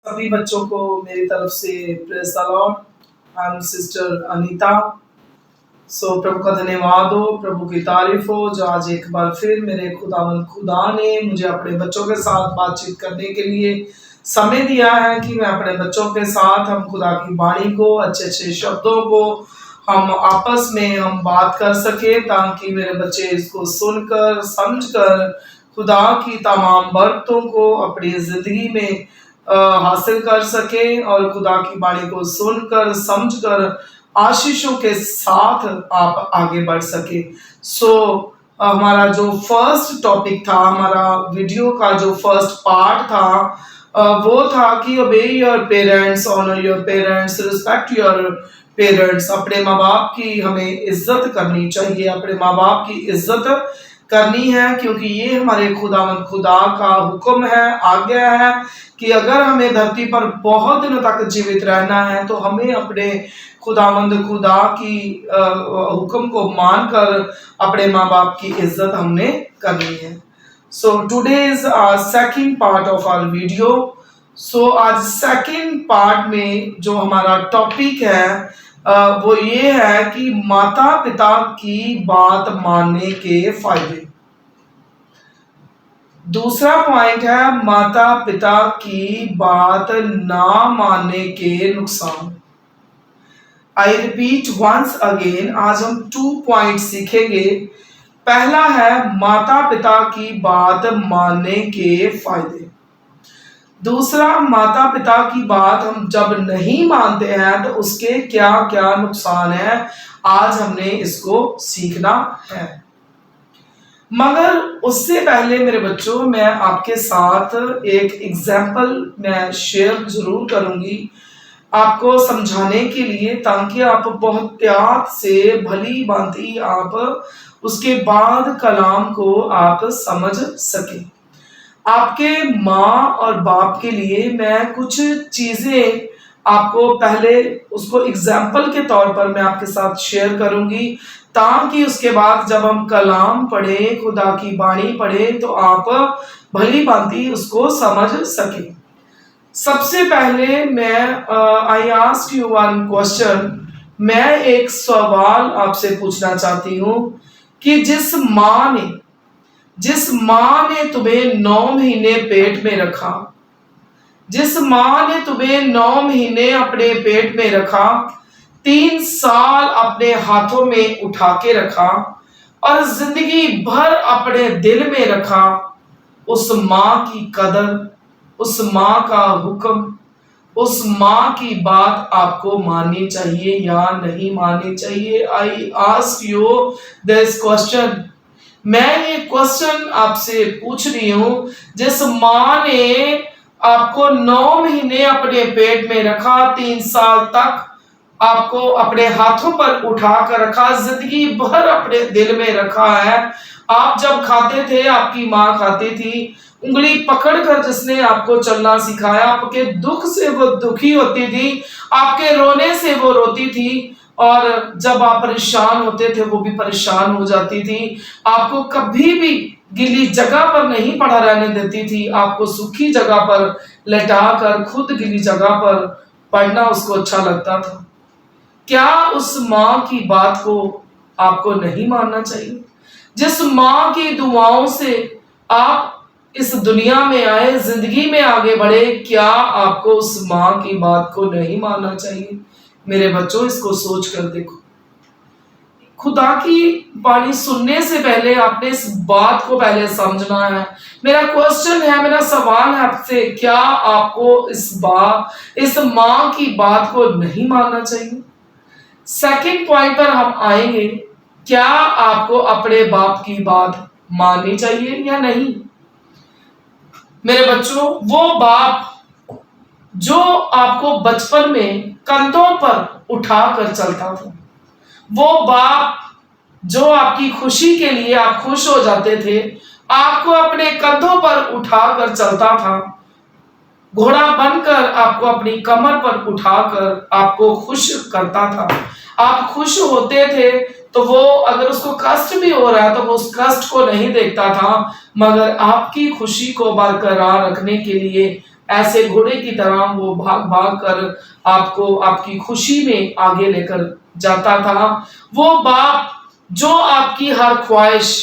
सभी बच्चों को मेरी तरफ से praise the Lord. I am sister Anita. प्रभु का धन्यवाद हो, प्रभु की तारीफ हो जो आज एक बार फिर मेरे खुदा ने मुझे अपने बच्चों के साथ बातचीत करने के लिए समय दिया है कि मैं अपने बच्चों के साथ हम खुदा की वाणी को, अच्छे अच्छे शब्दों को हम आपस में हम बात कर सके, ताकि मेरे बच्चे इसको सुनकर समझकर खुदा की तमाम बरकतों को अपनी जिंदगी में हासिल कर सके और खुदा की वाणी को सुनकर समझकर आशीषों के साथ आप आगे बढ़ सके। हमारा जो फर्स्ट टॉपिक था, हमारा वीडियो का जो फर्स्ट पार्ट था, वो था कि obey your parents, honour your parents, respect your parents. अपने माँ बाप की हमें इज्जत करनी चाहिए, अपने माँ बाप की इज्जत करनी है, क्योंकि ये हमारे खुदा का हुक्म है, आज्ञा है कि अगर हमें धरती पर बहुत दिनों तक जीवित रहना है तो हमें अपने खुदा की हुक्म को मानकर अपने माँ बाप की इज्जत हमने करनी है। Today is second part of our video. आज सेकंड पार्ट में जो हमारा टॉपिक है वो ये है कि माता पिता की बात मानने के फायदे। दूसरा पॉइंट है माता पिता की बात ना मानने के नुकसान। आई रिपीट वंस अगेन, आज हम 2 पॉइंट सीखेंगे। पहला है माता पिता की बात मानने के फायदे। दूसरा, माता पिता की बात हम जब नहीं मानते हैं तो उसके क्या क्या नुकसान है, आज हमने इसको सीखना है। मगर उससे पहले मेरे बच्चों, मैं आपके साथ एक एग्जाम्पल मैं शेयर जरूर करूंगी आपको समझाने के लिए, ताकि आप बहुत प्यार से भली भांति आप उसके बाद कलाम को आप समझ सके। आपके माँ और बाप के लिए मैं कुछ चीजें आपको पहले उसको एग्जाम्पल के तौर पर मैं आपके साथ शेयर करूंगी, ताकि उसके बाद जब हम कलाम पढ़े, खुदा की वाणी पढ़े, तो आप भली भांति उसको समझ सके। सबसे पहले मैं I ask you one question, मैं एक सवाल आपसे पूछना चाहती हूँ कि जिस माँ ने तुम्हें 9 महीने पेट में रखा, जिस माँ ने तुम्हें 9 महीने अपने पेट में रखा, 3 साल अपने हाथों में उठा के रखा और जिंदगी भर अपने दिल में रखा, उस माँ की कदर, उस माँ का हुक्म, उस माँ की बात आपको माननी चाहिए या नहीं माननी चाहिए। I ask you this question. मैं ये क्वेश्चन आपसे पूछ रही हूं, जिस माँ ने आपको 9 महीने अपने पेट में रखा, 3 साल तक आपको अपने हाथों पर उठा कर रखा, जिंदगी भर अपने दिल में रखा है। आप जब खाते थे, आपकी माँ खाती थी, उंगली पकड़कर जिसने आपको चलना सिखाया, आपके दुख से वो दुखी होती थी, आपके रोने से वो रोती थी, और जब आप परेशान होते थे वो भी परेशान हो जाती थी। आपको कभी भी गीली जगह पर नहीं पड़ा रहने देती थी, आपको सूखी जगह पर लेटाकर खुद गीली जगह पर पढ़ना उसको अच्छा लगता था। क्या उस माँ की बात को आपको नहीं मानना चाहिए? जिस माँ की दुआओं से आप इस दुनिया में आए, जिंदगी में आगे बढ़े, क्या आपको उस माँ की बात को नहीं मानना चाहिए? मेरे बच्चों, इसको सोच कर देखो। खुदा की वाणी सुनने से पहले आपने इस बात को पहले समझना है। मेरा क्वेश्चन है, मेरा सवाल है आपसे, क्या आपको इस माँ की बात को नहीं मानना चाहिए? सेकंड पॉइंट पर हम आएंगे, क्या आपको अपने बाप की बात माननी चाहिए या नहीं? मेरे बच्चों, वो बाप जो आपको बचपन में कंधों पर उठाकर चलता था, वो बाप जो आपकी खुशी के लिए आप खुश हो जाते थे, आपको अपने कंधों पर उठाकर चलता था, घोड़ा बनकर आपको अपनी कमर पर उठाकर आपको खुश करता था। आप खुश होते थे तो वो, अगर उसको कष्ट भी हो रहा है तो वो उस कष्ट को नहीं देखता था, मगर आपकी खुशी को बरकरार रखने के लिए ऐसे घोड़े की तरह वो भाग भाग कर आपको आपकी खुशी में आगे लेकर जाता था। वो बाप जो आपकी हर ख्वाहिश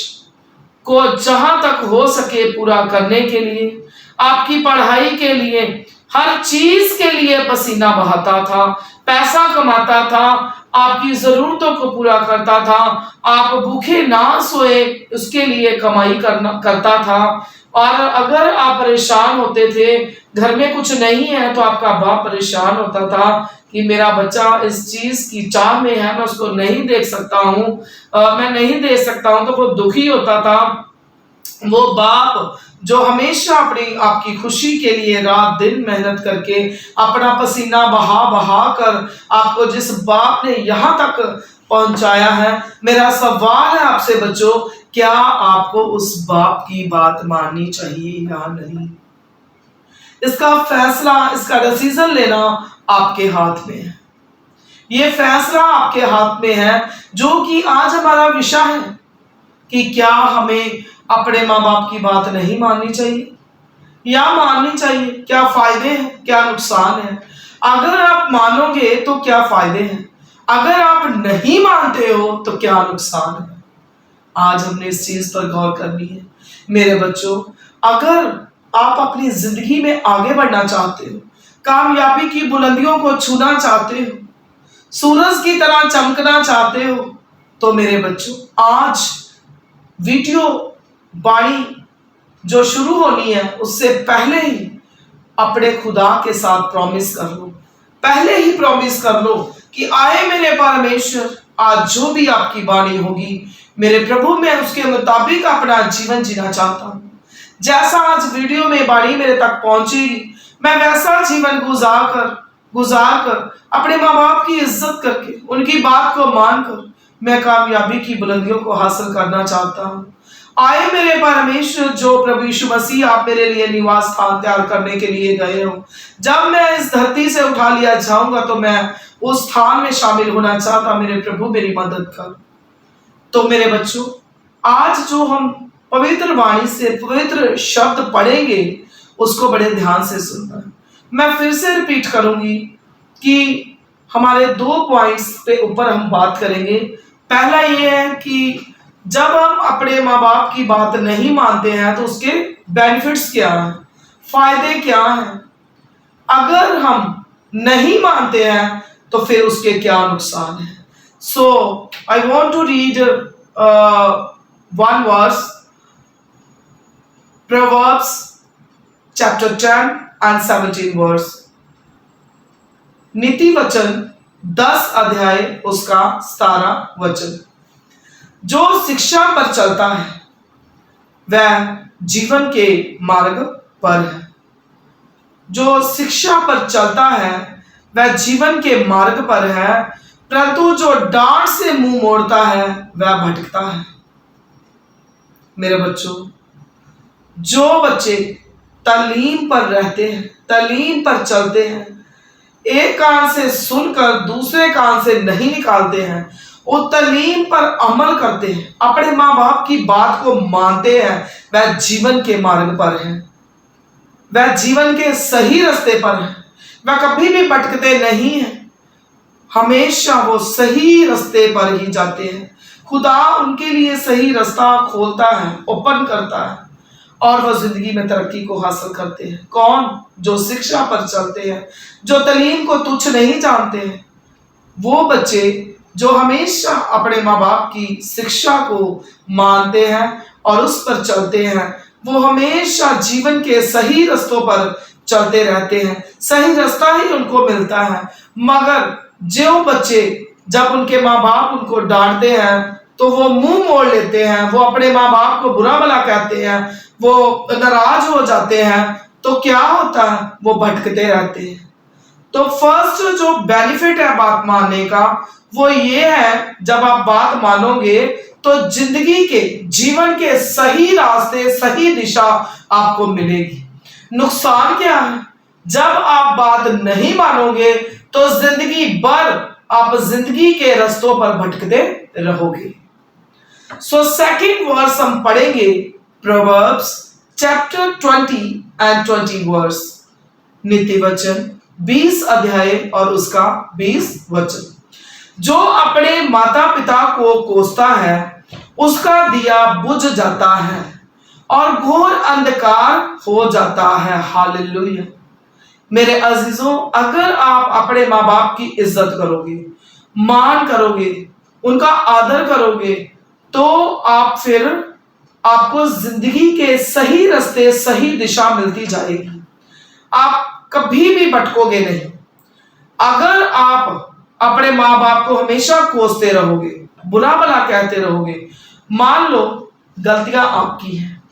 को जहां तक हो सके पूरा करने के लिए, आपकी पढ़ाई के लिए, हर चीज के लिए पसीना बहाता था, पैसा कमाता था, आपकी जरूरतों को पूरा करता था, आप भूखे ना सोए उसके लिए कमाई करता था। और अगर आप परेशान होते थे, घर में कुछ नहीं है, तो आपका बाप परेशान होता था कि मेरा बच्चा इस चीज की चाह में है, मैं उसको नहीं देख सकता हूँ, मैं नहीं दे सकता हूँ, तो वो दुखी होता था। वो बाप जो हमेशा अपनी आपकी खुशी के लिए रात दिन मेहनत करके अपना पसीना बहा बहा कर आपको, जिस बाप ने यहां तक पहुंचाया है, मेरा सवाल है आपसे बच्चों, क्या आपको उस बाप की बात माननी चाहिए या नहीं? इसका फैसला, इसका डिसीजन लेना आपके हाथ में है। ये फैसला आपके हाथ में है, जो कि आज हमारा विषय है कि क्या हमें अपने माँ बाप की बात नहीं माननी चाहिए या माननी चाहिए। क्या फायदे हैं, क्या नुकसान है? अगर आप मानोगे तो क्या फायदे हैं, अगर आप नहीं मानते हो तो क्या नुकसान है? आज हमने इस चीज पर गौर करनी है मेरे बच्चों। अगर आप अपनी जिंदगी में आगे बढ़ना चाहते हो, कामयाबी की बुलंदियों को छूना चाहते हो, सूरज की तरह चमकना चाहते हो, तो मेरे बच्चों आज वीडियो बाणी जो शुरू होनी है उससे पहले ही अपने खुदा के साथ प्रॉमिस कर लो, पहले ही प्रॉमिस कर लो कि आए मेरे परमेश्वर, आज जो भी आपकी बाणी होगी मेरे प्रभु, मैं उसके मुताबिक अपना जीवन जीना चाहता हूं। जैसा आज वीडियो में बाणी मेरे तक पहुंचेगी, मैं वैसा जीवन गुजार कर अपने माँ बाप की इज्जत करके, उनकी बात को मानकर मैं कामयाबी की बुलंदियों को हासिल करना चाहता हूं। आए मेरे परमेश्वर, जो प्रभु यीशु मसीह आप मेरे लिए निवास स्थान तैयार करने के लिए गए हो, जब मैं इस धरती से उठा लिया जाऊंगा तो मैं उस स्थान में शामिल होना चाहता। मेरे प्रभु मेरी मदद कर। तो मेरे बच्चों, आज जो हम पवित्र वाणी से पवित्र शब्द पढ़ेंगे उसको बड़े ध्यान से सुनना है। मैं फिर से रिपीट करूंगी कि हमारे 2 पॉइंट्स पे ऊपर हम बात करेंगे। पहला ये है कि जब हम अपने माँ बाप की बात नहीं मानते हैं तो उसके बेनिफिट्स क्या हैं, फायदे क्या हैं। अगर हम नहीं मानते हैं तो फिर उसके क्या नुकसान है। So I want to read one verse, Proverbs chapter 10 and 17 verse। नीति वचन 10 अध्याय उसका 17 वचन। जो शिक्षा पर चलता है वह जीवन के मार्ग पर है। जो शिक्षा पर चलता है वह जीवन के मार्ग पर है, परंतु जो डांट से मुंह मोड़ता है वह भटकता है। मेरे बच्चों, जो बच्चे तालीम पर रहते हैं, तालीम पर चलते हैं, एक कान से सुनकर दूसरे कान से नहीं निकालते हैं, वो तालीम पर अमल करते हैं, अपने माँ बाप की बात को मानते हैं, वह जीवन के मार्ग पर है, वह जीवन के सही रास्ते पर है, वह कभी भी भटकते नहीं हैं, हमेशा वो सही रास्ते पर ही जाते हैं। खुदा उनके लिए सही रास्ता खोलता है, ओपन करता है, और वह जिंदगी में तरक्की को हासिल करते हैं। कौन? जो शिक्षा पर चलते हैं, जो तालीम को तुच्छ नहीं जानते हैं। वो बच्चे जो हमेशा अपने माँ बाप की शिक्षा को मानते हैं और उस पर चलते हैं, वो हमेशा जीवन के सही रास्तों पर चलते रहते हैं, सही रास्ता ही उनको मिलता है। मगर जो बच्चे जब उनके माँ बाप उनको डांटते हैं तो वो मुंह मोड़ लेते हैं, वो अपने माँ बाप को बुरा भला कहते हैं, वो नाराज हो जाते हैं, तो क्या होता है? वो भटकते रहते हैं। तो फर्स्ट जो बेनिफिट है बात मानने का वो ये है, जब आप बात मानोगे तो जिंदगी के, जीवन के सही रास्ते, सही दिशा आपको मिलेगी। नुकसान क्या है? जब आप बात नहीं मानोगे तो जिंदगी भर आप जिंदगी के रास्तों पर भटकते रहोगे। सो सेकंड वर्स हम पढ़ेंगे, प्रोवर्ब्स चैप्टर 20 and 20 वर्स। नीति वचन 20 अध्याय और उसका 20 वचन। जो अपने माता पिता को कोसता है उसका दिया बुझ जाता है और घोर अंधकार हो जाता है। हालेलुया। मेरे अजीजों, अगर आप अपने माँ बाप की इज्जत करोगे, मान करोगे, उनका आदर करोगे, तो आप फिर आपको जिंदगी के सही रास्ते, सही दिशा मिलती जाएगी। आप कभी भी भटकोगे नहीं। अगर आप अपने माँ बाप को हमेशा कोसते रहोगे, बुरा भला कहते रहोगे, मान लो गलतियां आपकी हैं,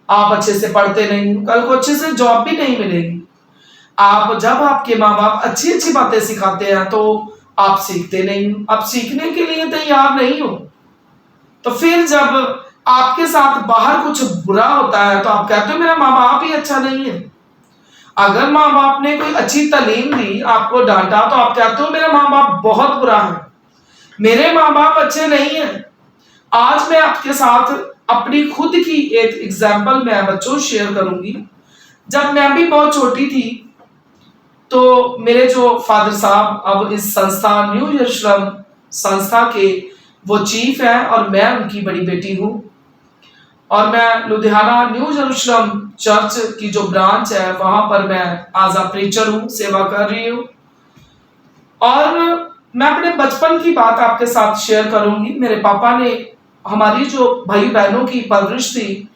आप अच्छे से पढ़ते नहीं, कल को अच्छे से जॉब भी नहीं मिलेगी। आप जब आपके माँ बाप अच्छी अच्छी बातें सिखाते हैं तो आप सीखते नहीं हो, आप सीखने के लिए तैयार नहीं हो। तो फिर जब आपके साथ बाहर कुछ बुरा होता है तो आप कहते हो मेरा माँ बाप ही अच्छा नहीं है। अगर माँ बाप ने कोई अच्छी तालीम दी, आपको डांटा, तो आप कहते हो मेरा माँ बाप बहुत बुरा है, मेरे माँ बाप अच्छे नहीं है। आज मैं आपके साथ अपनी खुद की एक एग्जाम्पल मैं बच्चों शेयर करूंगी। जब मैं भी बहुत छोटी थी तो मेरे जो फादर साहब अब इस संस्था न्यू यरूशलेम संस्था के वो चीफ है और मैं उनकी बड़ी बेटी हूँ। और मैं लुधियाना न्यू यरूशलेम चर्च की जो ब्रांच है वहां पर मैं एज अ प्रीचर हूँ, सेवा कर रही हूँ। और मैं अपने बचपन की बात आपके साथ शेयर करूंगी। मेरे पापा ने हमारी जो भाई बहनों की परवरिश थी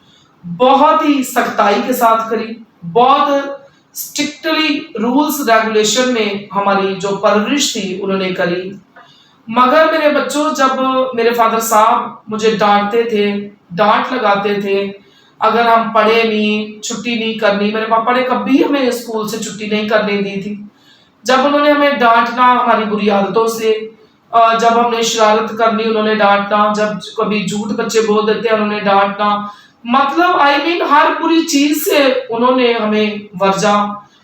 बहुत ही सख्ताई के साथ करी, बहुत स्ट्रिक्टली रूल्स रेगुलेशन में हमारी जो परवरिश थी उन्होंने करी। मगर मेरे बच्चों, जब मेरे फादर साहब मुझे डांटते थे, डांट लगाते थे, अगर हम पढ़े नहीं, छुट्टी नहीं करनी, मेरे पापा ने कभी हमें स्कूल से छुट्टी नहीं करने दी थी। जब उन्होंने हमें डांटना हमारी बुरी आदतों से, जब हमने शरारत करनी उन्होंने डांटना, जब कभी झूठ बच्चे बोल देते हैं उन्होंने डांटना, मतलब हर बुरी चीज से उन्होंने हमें वर्जा।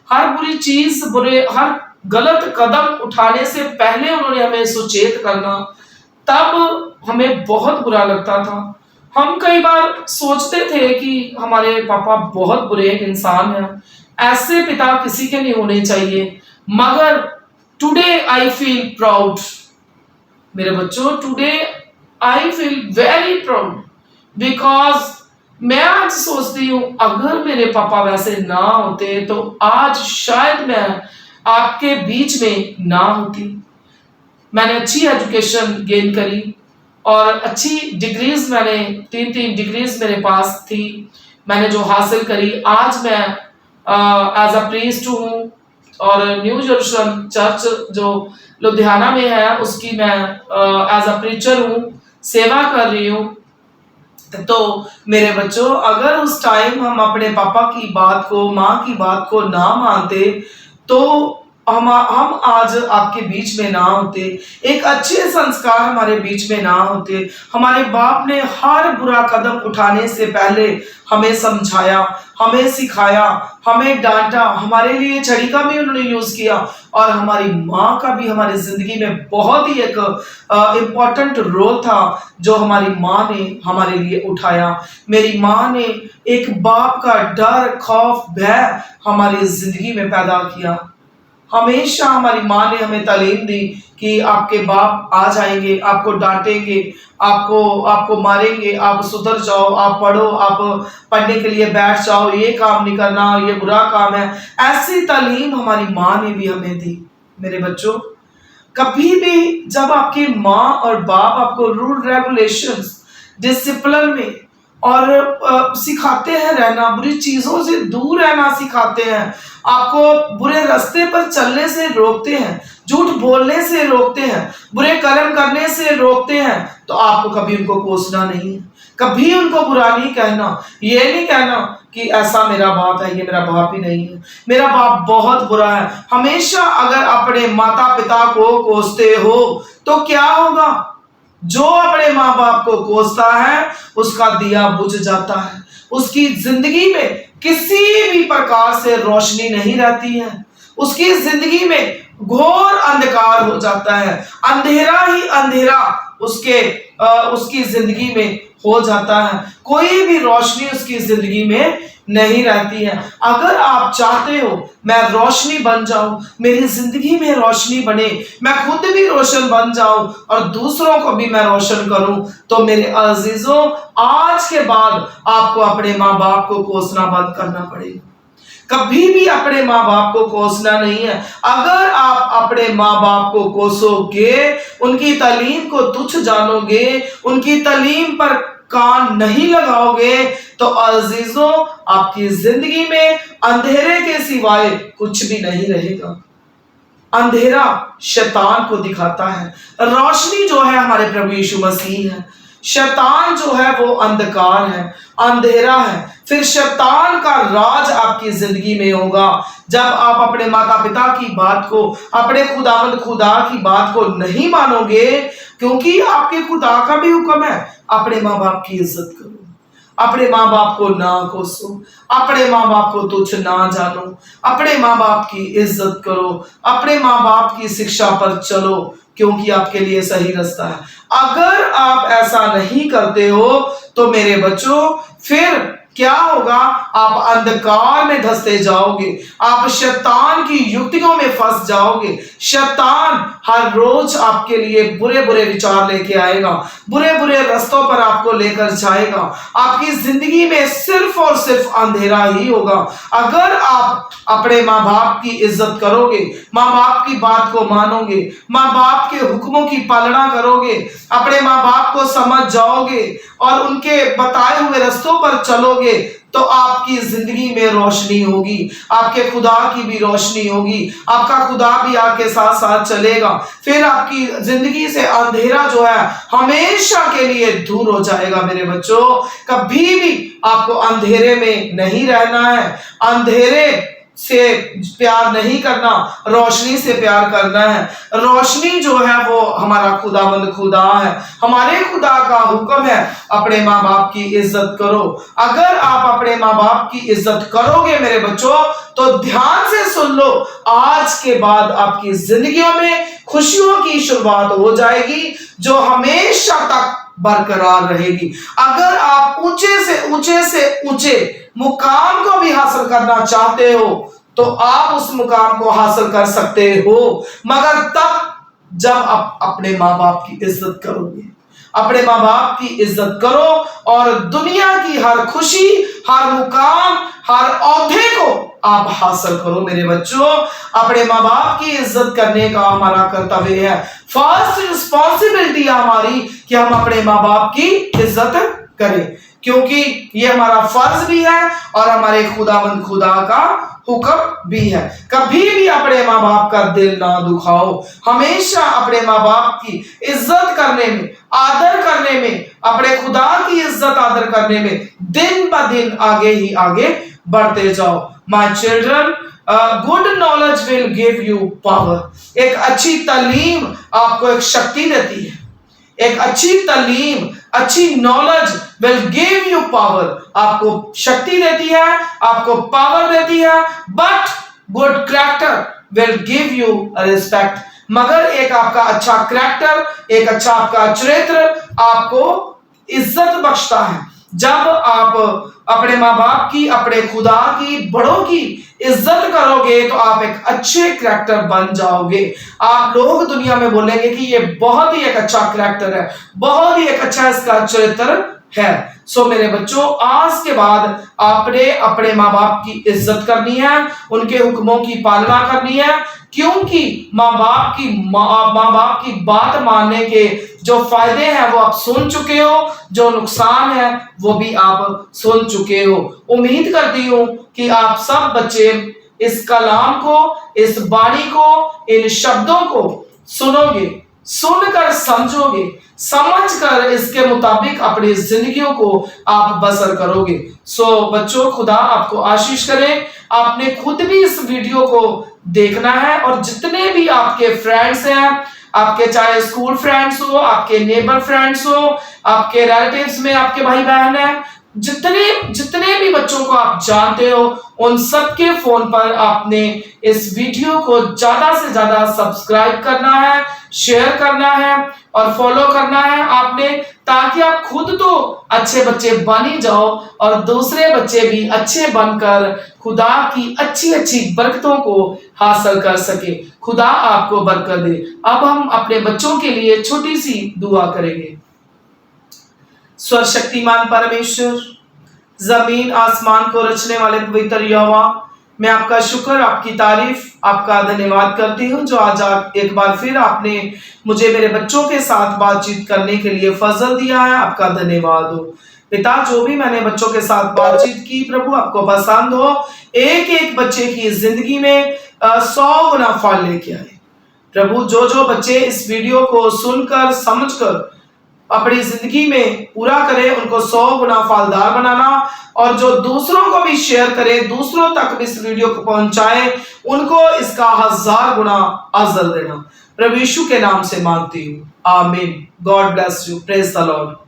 हर बुरी चीज, हर गलत कदम उठाने से पहले उन्होंने हमें सुचेत करना। तब हमें बहुत बुरा लगता था। हम कई बार सोचते थे कि हमारे पापा बहुत बुरे इंसान हैं, ऐसे पिता किसी के नहीं होने चाहिए। मगर टुडे आई फील प्राउड मेरे बच्चों, today I feel very proud, because मैं आज सोचती हूँ अगर मेरे पापा वैसे ना होते तो आज शायद मैं आपके बीच में ना होती। मैंने अच्छी एजुकेशन गेन करी और अच्छी डिग्रीज, मैंने 3 डिग्रीज मेरे पास थी, मैंने जो हासिल करी। आज मैं एज अ प्रीस्ट हूँ और न्यू यरूशलेम चर्च जो लुधियाना में है उसकी मैं एज अ प्रीचर हूँ, सेवा कर रही हूँ। तो मेरे बच्चों, अगर उस टाइम हम अपने पापा की बात को, माँ की बात को ना मानते तो हम आज आपके बीच में ना होते, एक अच्छे संस्कार हमारे बीच में ना होते। हमारे बाप ने हर बुरा कदम उठाने से पहले हमें समझाया, हमें सिखाया, हमें डांटा, हमारे लिए छड़ी का भी उन्होंने यूज किया और हमारी माँ का भी हमारी जिंदगी में बहुत ही एक इम्पोर्टेंट रोल था जो हमारी माँ ने हमारे लिए उठाया। मेरी माँ ने एक बाप का डर, खौफ, भय हमारी जिंदगी में पैदा किया। हमेशा हमारी माँ ने हमें तालीम दी कि आपके बाप आ जाएंगे, आपको डांटेंगे, आपको मारेंगे, आप सुधर जाओ, आप पढ़ो, आप पढ़ने के लिए बैठ जाओ, ये काम नहीं करना, ये बुरा काम है। ऐसी तालीम हमारी माँ ने भी हमें दी। मेरे बच्चों, कभी भी जब आपकी माँ और बाप आपको रूल रेगुलेशंस, डिसिप्लिन में और सिखाते हैं रहना, बुरी चीजों से दूर रहना सिखाते हैं, आपको बुरे रास्ते पर चलने से रोकते हैं, झूठ बोलने से रोकते हैं, बुरे कर्म करने से रोकते हैं, तो आपको कभी उनको कोसना नहीं है, कभी उनको बुरा नहीं कहना। ये नहीं कहना कि ऐसा मेरा बाप है, ये मेरा बाप ही नहीं है, मेरा बाप बहुत बुरा है। हमेशा अगर अपने माता पिता को कोसते हो तो क्या होगा? जो अपने माँ बाप को कोसता है उसका दिया बुझ जाता है, उसकी जिंदगी में किसी भी प्रकार से रोशनी नहीं रहती है, उसकी जिंदगी में घोर अंधकार हो जाता है, अंधेरा ही अंधेरा उसकी जिंदगी में हो जाता है, कोई भी रोशनी उसकी जिंदगी में नहीं रहती है। अगर आप चाहते हो मैं रोशनी बन जाऊं, मेरी जिंदगी में रोशनी बने, मैं खुद भी रोशन बन जाऊं और दूसरों को भी मैं रोशन करूं, तो मेरे अजीजों आज के बाद आपको अपने माँ बाप को कोसना बंद करना पड़ेगा। कभी भी अपने माँ बाप को कोसना नहीं है। अगर आप अपने माँ बाप को कोसोगे, उनकी तालीम को तुच्छ जानोगे, उनकी तालीम पर कान नहीं लगाओगे, तो अजीजों आपकी जिंदगी में अंधेरे के सिवाय कुछ भी नहीं रहेगा। अंधेरा शैतान को दिखाता है, रोशनी जो है हमारे प्रभु यीशु मसीह है। शैतान जो है वो अंधकार है, अंधेरा है। फिर शैतान का राज आपकी जिंदगी में होगा जब आप अपने माता पिता की बात को, अपने खुदावंद खुदा की बात को नहीं मानोगे, क्योंकि आपके खुदा का भी हुक्म है अपने माँ बाप की इज्जत करो, अपने माँ बाप को ना कोसो, अपने माँ बाप को तुच्छ ना जानो, अपने माँ बाप की इज्जत करो, अपने माँ बाप की शिक्षा पर चलो, क्योंकि आपके लिए सही रास्ता है। अगर आप ऐसा नहीं करते हो तो मेरे बच्चों फिर क्या होगा, आप अंधकार में धंसते जाओगे, आप शैतान की युक्तियों में फंस जाओगे। शैतान हर रोज आपके लिए बुरे बुरे विचार लेके आएगा, बुरे बुरे रास्तों पर आपको लेकर जाएगा। आपकी जिंदगी में सिर्फ और सिर्फ अंधेरा ही होगा। अगर आप अपने माँ बाप की इज्जत करोगे, माँ बाप की बात को मानोगे, माँ बाप के हुक्मों की पालना करोगे, अपने माँ बाप को समझ जाओगे और उनके बताए हुए रास्तों पर चलोगे, तो आपकी जिंदगी में रोशनी होगी, आपके खुदा की भी रोशनी होगी, आपका खुदा भी आपके साथ साथ चलेगा। फिर आपकी जिंदगी से अंधेरा जो है हमेशा के लिए दूर हो जाएगा। मेरे बच्चों कभी भी आपको अंधेरे में नहीं रहना है, अंधेरे से प्यार नहीं करना, रोशनी से प्यार करना है। रोशनी जो है वो हमारा खुदावंद खुदा है, हमारे खुदा का हुक्म है अपने माँ बाप की इज्जत करो। अगर आप अपने माँ बाप की इज्जत करोगे मेरे बच्चों, तो ध्यान से सुन लो, आज के बाद आपकी जिंदगियों में खुशियों की शुरुआत हो जाएगी जो हमेशा तक बरकरार रहेगी। अगर आप ऊंचे से ऊंचे मुकाम को भी हासिल करना चाहते हो तो आप उस मुकाम को हासिल कर सकते हो, मगर तब जब आप अपने माँ बाप की इज्जत करोगे। अपने माँ बाप की इज्जत करो और दुनिया की हर खुशी, हर मुकाम, हर औहदे को आप हासिल करो। मेरे बच्चों अपने माँ बाप की इज्जत करने का हमारा कर्तव्य है। फर्स्ट रिस्पॉन्सिबिलिटी हमारी कि हम अपने माँ बाप की इज्जत करें, क्योंकि ये हमारा फर्ज भी है और हमारे खुदावंद खुदा का हुक्म भी है। कभी भी अपने माँ बाप का दिल ना दुखाओ, हमेशा अपने माँ बाप की इज्जत करने में, आदर करने में, अपने खुदा की इज्जत आदर करने में दिन ब दिन आगे ही आगे बढ़ते जाओ। My children, good knowledge will give you power. एक अच्छी तालीम आपको एक शक्ति देती है, एक अच्छी तालीम, अच्छी knowledge will give you power, आपको शक्ति देती है, आपको पावर देती है। But good character will give you respect, मगर एक आपका अच्छा कैरेक्टर, एक अच्छा आपका चरित्र आपको इज्जत बख्शता है। जब आप अपने माँ बाप की, अपने खुदा की, बड़ों की इज्जत करोगे तो आप एक अच्छे कैरेक्टर बन जाओगे। आप लोग दुनिया में बोलेंगे कि ये बहुत ही एक अच्छा कैरेक्टर है, बहुत ही एक अच्छा इसका चरित्र है। सो मेरे बच्चों आज के बाद आपने अपने माँ बाप की इज्जत करनी है, उनके हुक्मों की पालना करनी है, क्योंकि माँ बाप की बात मानने के जो फायदे हैं वो आप सुन चुके हो, जो नुकसान है वो भी आप सुन चुके हो। उम्मीद करती हूँ कि आप सब बच्चे इस कलाम को, इस वाणी को, इन शब्दों को सुनोगे, सुनकर समझोगे, समझकर इसके मुताबिक अपनी जिंदगियों को आप बसर करोगे। सो बच्चों खुदा आपको आशीष करे। आपने खुद भी इस वीडियो को देखना है और जितने भी आपके फ्रेंड्स हैं, आपके चाहे स्कूल फ्रेंड्स हो, आपके नेबर फ्रेंड्स हो, आपके रिलेटिव्स में आपके भाई बहन हैं, जितने भी बच्चों को आप जानते हो, उन सबके फोन पर आपने इस वीडियो को ज्यादा से ज्यादा सब्सक्राइब करना है, शेयर करना है और फॉलो करना है आपने, ताकि आप खुद तो अच्छे बच्चे बन ही जाओ और दूसरे बच्चे भी अच्छे बनकर खुदा की अच्छी अच्छी बरकतों को हासिल कर सके। खुदा आपको बरकत दे। अब हम अपने बच्चों के लिए छोटी सी दुआ करेंगे। सर्वशक्तिमान परमेश्वर, जमीन आसमान को रचने वाले पवित्र यहोवा, मैं आपका शुक्र, आपकी तारीफ, आपका धन्यवाद करती हूँ जो आज एक बार फिर आपने मुझे मेरे बच्चों के साथ बातचीत करने के लिए फजल दिया है। आपका धन्यवाद हो पिता। जो भी मैंने बच्चों के साथ बातचीत की प्रभु, आपको पसंद हो। एक एक बच्चे की जिंदगी में 100 गुना फल लेके आए प्रभु। जो जो बच्चे इस वीडियो को सुनकर समझकर अपनी जिंदगी में पूरा करें, उनको 100 गुना फलदार बनाना, और जो दूसरों को भी शेयर करें, दूसरों तक भी इस वीडियो को पहुंचाएं, उनको इसका 1000 गुना अजर देना। प्रभु यीशु के नाम से मांगती हूँ, आमीन। God bless you, praise the Lord.